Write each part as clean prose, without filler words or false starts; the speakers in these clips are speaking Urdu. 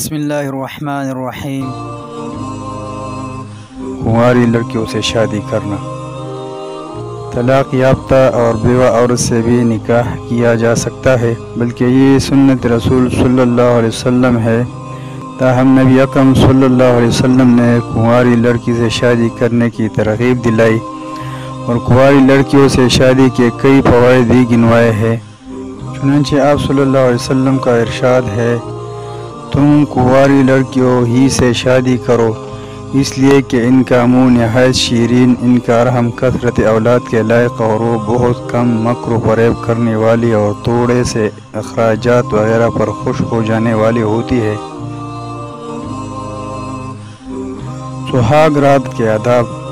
بسم اللہ الرحمن الرحیم۔ کنواری لڑکیوں سے شادی کرنا۔ طلاق یافتہ اور بیوہ عورت سے بھی نکاح کیا جا سکتا ہے، بلکہ یہ سنت رسول صلی اللہ علیہ وسلم ہے۔ تاہم نبی اکرم صلی اللہ علیہ وسلم نے کنواری لڑکی سے شادی کرنے کی ترغیب دلائی اور کنواری لڑکیوں سے شادی کے کئی فوائد بھی گنوائے ہیں۔ چنانچہ آپ صلی اللہ علیہ وسلم کا ارشاد ہے، تم کنواری لڑکیوں ہی سے شادی کرو، اس لیے کہ ان کا منہ نہایت شیرین، ان کا رحم کثرت اولاد کے لائق، اور وہ بہت کم مکر و فریب کرنے والی اور تھوڑے سے اخراجات وغیرہ پر خوش ہو جانے والی ہوتی ہے۔ سہاگ رات کے آداب۔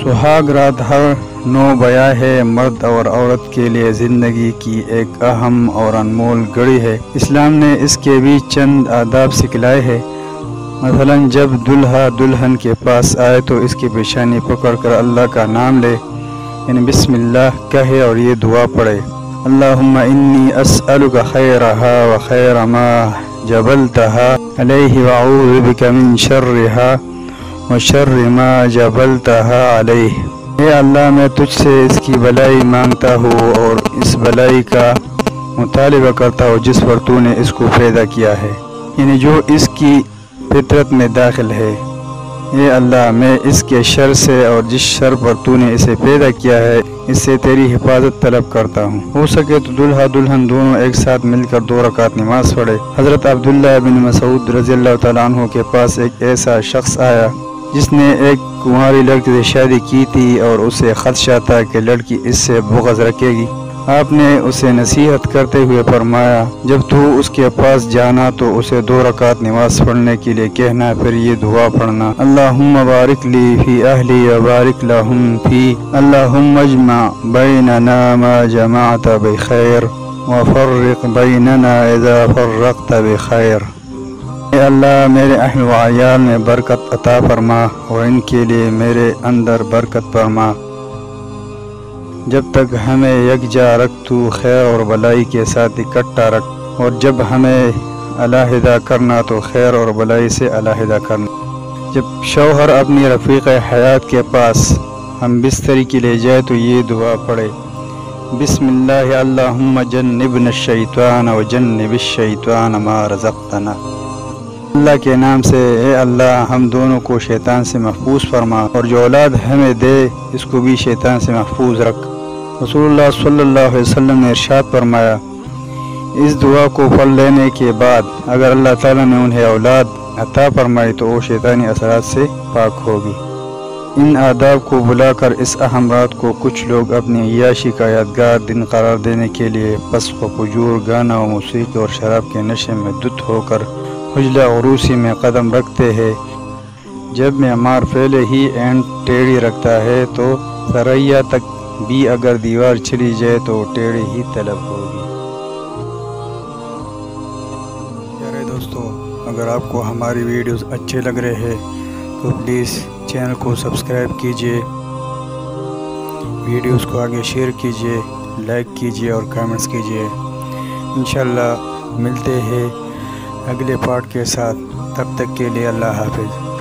سہاگ رات ہر نو بیاہ ہے، مرد اور عورت کے لیے زندگی کی ایک اہم اور انمول گھڑی ہے۔ اسلام نے اس کے بھی چند آداب سکھلائے ہیں۔ مثلا جب دلہا دلہن کے پاس آئے تو اس کی پیشانی پکڑ کر اللہ کا نام لے، یعنی بسم اللہ کہے اور یہ دعا پڑھے، اللہم انی اسألک خیرہا و خیر ما جبلتہا علیہ وأعوذ بک من شرہا و شر ما جبلتہا علیہ۔ اے اللہ، میں تجھ سے اس کی بھلائی مانگتا ہوں اور اس بھلائی کا مطالبہ کرتا ہوں جس پر تو نے اس کو پیدا کیا ہے، یعنی جو اس کی فطرت میں داخل ہے۔ اے اللہ، میں اس کے شر سے اور جس شر پر تو نے اسے پیدا کیا ہے اس سے تیری حفاظت طلب کرتا ہوں۔ ہو سکے تو دلہا دلہن دونوں ایک ساتھ مل کر 2 رکعت نماز پڑھے۔ حضرت عبداللہ بن مسعود رضی اللہ تعالیٰ عنہ کے پاس ایک ایسا شخص آیا جس نے ایک کنواری لڑکی سے شادی کی تھی اور اسے خدشہ تھا کہ لڑکی اس سے بغض رکھے گی۔ آپ نے اسے نصیحت کرتے ہوئے فرمایا، جب تو اس کے پاس جانا تو اسے 2 رکعت نماز پڑھنے کے لیے کہنا، پھر یہ دعا پڑھنا، اللہم بارک لی فی اہلی و بارک لہم فی، اللہم اجمع بیننا ما جمعت بخیر وفرق بیننا اذا فرقت بخیر۔ اے اللہ، میرے اہل و عیال میں برکت عطا فرما اور ان کے لیے میرے اندر برکت فرما۔ جب تک ہمیں یکجا رکھ تو خیر اور بلائی کے ساتھ اکٹھا رکھ، اور جب ہمیں علیحدہ کرنا تو خیر اور بلائی سے علیحدہ کرنا۔ جب شوہر اپنی رفیق حیات کے پاس ہم بستری کے لیے جائے تو یہ دعا پڑھے، بسم اللہ اللہم جنبنا الشیطان وجنب الشیطان ما رزقتنا۔ اللہ کے نام سے، اے اللہ، ہم دونوں کو شیطان سے محفوظ فرما اور جو اولاد ہمیں دے اس کو بھی شیطان سے محفوظ رکھ۔ رسول اللہ صلی اللہ علیہ وسلم نے ارشاد فرمایا، اس دعا کو پڑھ لینے کے بعد اگر اللہ تعالیٰ نے انہیں اولاد عطا فرمائی تو وہ شیطانی اثرات سے پاک ہوگی۔ ان آداب کو بلا کر اس اہم رات کو کچھ لوگ اپنی عیاشی کا یادگار دن قرار دینے کے لیے فسق و فجور، گانا و موسیقی اور شراب کے نشے میں دھت ہو کر حجلہ عروسی میں قدم رکھتے ہیں۔ جب معمار پہلے ہی اینٹ ٹیڑھی رکھتا ہے تو سریا تک بھی اگر دیوار چلی جائے تو ٹیڑھی ہی طلب ہوگی۔ پیارے دوستو، اگر آپ کو ہماری ویڈیوز اچھے لگ رہے ہیں تو پلیز چینل کو سبسکرائب کیجئے، ویڈیوز کو آگے شیئر کیجئے، لائک کیجئے اور کامنٹس کیجئے۔ انشاءاللہ ملتے ہیں اگلے پارٹ کے ساتھ، تب تک کے لیے اللہ حافظ۔